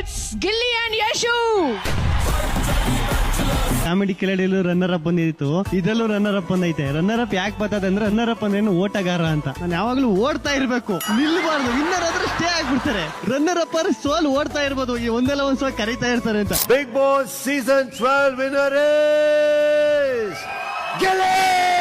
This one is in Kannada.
It's Gilly and Yashu. Comedy ಕಿಲಾಡಿಯಲ್ಲೂ ರನ್ನರ್ ಅಪ್ ಬಂದಿತ್ತು, ಇದರಲ್ಲೂ ರನ್ನರ್ ಅಪ್ ಬಂದೈತೆ. ರನ್ನರ್ ಅಪ್ ಯಾಕೆ ಬರ್ತದೆ ಅಂದ್ರೆ ರನ್ನರ್ ಅಪ್ ಅಂದ್ರೆ ಓಟಗಾರ ಅಂತ. ನಾನು ಯಾವಾಗ್ಲೂ ಓಡ್ತಾ ಇರ್ಬೇಕು, ನಿಲ್ಬಾರ್ದು. ವಿನ್ನರ್ ಆದ್ರೆ ಸ್ಟೇ ಆಗ್ಬಿಡ್ತಾರೆ. ರನ್ನರ್ ಅಪ್ ಆದ್ರೆ ಸೋಲ್ ಓಡ್ತಾ ಇರ್ಬೋದು, ಈ ಒಂದೆಲ್ಲ ಒಂದ್ ಸೋಲ್ ಕರೀತಾ ಇರ್ತಾರೆ ಅಂತ. Bigg Boss Season 12 winner is Gilly!